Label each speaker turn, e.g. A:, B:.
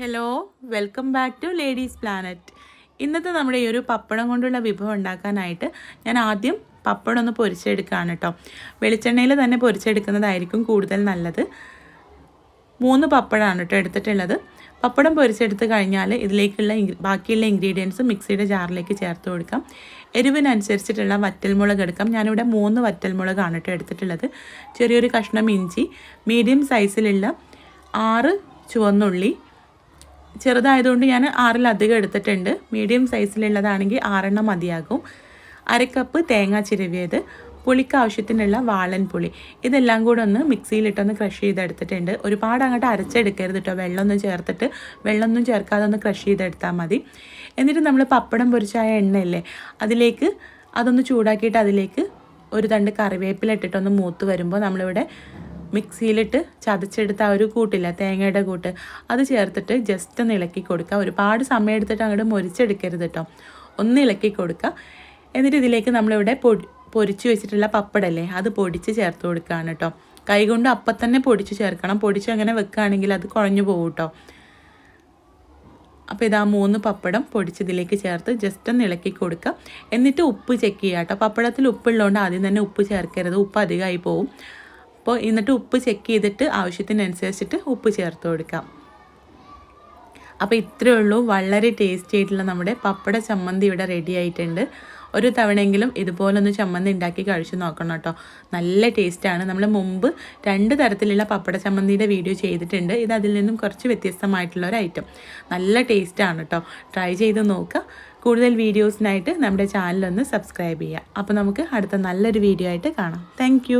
A: Hello, welcome back to ladies planet. ഇന്നത്തെ നമ്മുടെ ഈ ഒരു പപ്പടം കൊണ്ടുള്ള വിഭവം ഉണ്ടാക്കാനായിട്ട് ഞാൻ ആദ്യം പപ്പടം ഒന്ന് പൊരിച്ചെടുക്കുകയാണ് കേട്ടോ. വെളിച്ചെണ്ണയിൽ തന്നെ പൊരിച്ചെടുക്കുന്നതായിരിക്കും കൂടുതൽ നല്ലത്. 3 പപ്പടമാണ് കേട്ടോ എടുത്തിട്ടുള്ളത്. പപ്പടം പൊരിച്ചെടുത്ത് കഴിഞ്ഞാൽ ഇതിലേക്കുള്ള ബാക്കിയുള്ള ഇൻഗ്രീഡിയൻസ് മിക്സിയുടെ ജാറിലേക്ക് ചേർത്ത് കൊടുക്കാം. എരിവിനനുസരിച്ചിട്ടുള്ള വറ്റൽമുളക് എടുക്കാം. ഞാനിവിടെ 3 വറ്റൽമുളകാണ് കേട്ടോ എടുത്തിട്ടുള്ളത്. ചെറിയൊരു കഷ്ണം ഇഞ്ചി, മീഡിയം സൈസിലുള്ള 6 ചുവന്നുള്ളി, ചെറുതായതുകൊണ്ട് ഞാൻ 6-ലധികം എടുത്തിട്ടുണ്ട്. മീഡിയം സൈസിലുള്ളതാണെങ്കിൽ 6 മതിയാകും. 1/2 കപ്പ് തേങ്ങ ചിരവിയത്, പുളിക്ക് ആവശ്യത്തിനുള്ള വാളൻ പുളി, ഇതെല്ലാം കൂടെ ഒന്ന് മിക്സിയിലിട്ടൊന്ന് ക്രഷ് ചെയ്തെടുത്തിട്ടുണ്ട്. ഒരുപാട് അങ്ങോട്ട് അരച്ചെടുക്കരുത് കേട്ടോ. വെള്ളമൊന്നും ചേർക്കാതെ ഒന്ന് ക്രഷ് ചെയ്തെടുത്താൽ മതി. എന്നിട്ട് നമ്മൾ പപ്പടം പൊരിച്ചായ എണ്ണയില്ലേ, അതിലേക്ക് അതൊന്ന് ചൂടാക്കിയിട്ട് അതിലേക്ക് ഒരു തണ്ട് കറിവേപ്പില ഇട്ടിട്ടൊന്ന് മൂത്ത് വരുമ്പോൾ നമ്മളിവിടെ മിക്സിയിലിട്ട് ചതച്ചെടുത്ത ആ ഒരു കൂട്ടില്ല, തേങ്ങയുടെ കൂട്ട്, അത് ചേർത്തിട്ട് ജസ്റ്റ് ഒന്ന് ഇളക്കി കൊടുക്കുക. ഒരുപാട് സമയം എടുത്തിട്ട് അങ്ങോട്ട് മൊരിച്ചെടുക്കരുത് കേട്ടോ. ഒന്ന് ഇളക്കി കൊടുക്കുക. എന്നിട്ട് ഇതിലേക്ക് നമ്മളിവിടെ പൊരിച്ച് വെച്ചിട്ടുള്ള പപ്പടല്ലേ, അത് പൊടിച്ച് ചേർത്ത് കൊടുക്കുകയാണ് കേട്ടോ. കൈകൊണ്ട് അപ്പം തന്നെ പൊടിച്ച് ചേർക്കണം. പൊടിച്ച് അങ്ങനെ വെക്കുകയാണെങ്കിൽ അത് കുഴഞ്ഞു പോകും കേട്ടോ. അപ്പോൾ ഇതാ 3 പപ്പടം പൊടിച്ചതിലേക്ക് ചേർത്ത് ജസ്റ്റ് ഒന്ന് ഇളക്കി കൊടുക്കുക. എന്നിട്ട് ഉപ്പ് ചെക്ക് ചെയ്യുക കേട്ടോ. പപ്പടത്തിൽ ഉപ്പുള്ളതുകൊണ്ട് ആദ്യം തന്നെ ഉപ്പ് ചേർക്കരുത്, ഉപ്പ് അധികമായി പോവും. അപ്പോൾ എന്നിട്ട് ഉപ്പ് ചെക്ക് ചെയ്തിട്ട് ആവശ്യത്തിനനുസരിച്ചിട്ട് ഉപ്പ് ചേർത്ത് കൊടുക്കാം. അപ്പോൾ ഇത്രയേ ഉള്ളൂ. വളരെ ടേസ്റ്റി ആയിട്ടുള്ള നമ്മുടെ പപ്പട ചമ്മന്തി ഇവിടെ റെഡി ആയിട്ടുണ്ട്. ഒരു തവണയെങ്കിലും ഇതുപോലൊന്ന് ചമ്മന്തി ഉണ്ടാക്കി കഴിച്ച് നോക്കണം കേട്ടോ. നല്ല ടേസ്റ്റാണ്. നമ്മൾ മുമ്പ് 2 തരത്തിലുള്ള പപ്പട ചമ്മന്തിയുടെ വീഡിയോ ചെയ്തിട്ടുണ്ട്. ഇത് അതിൽ നിന്നും കുറച്ച് വ്യത്യസ്തമായിട്ടുള്ള ഒരു ഐറ്റം. നല്ല ടേസ്റ്റാണ് കേട്ടോ. ട്രൈ ചെയ്ത് നോക്കുക. കൂടുതൽ വീഡിയോസിനായിട്ട് നമ്മുടെ ചാനലൊന്ന് സബ്സ്ക്രൈബ് ചെയ്യുക. അപ്പോൾ നമുക്ക് അടുത്ത നല്ലൊരു വീഡിയോ ആയിട്ട് കാണാം. താങ്ക്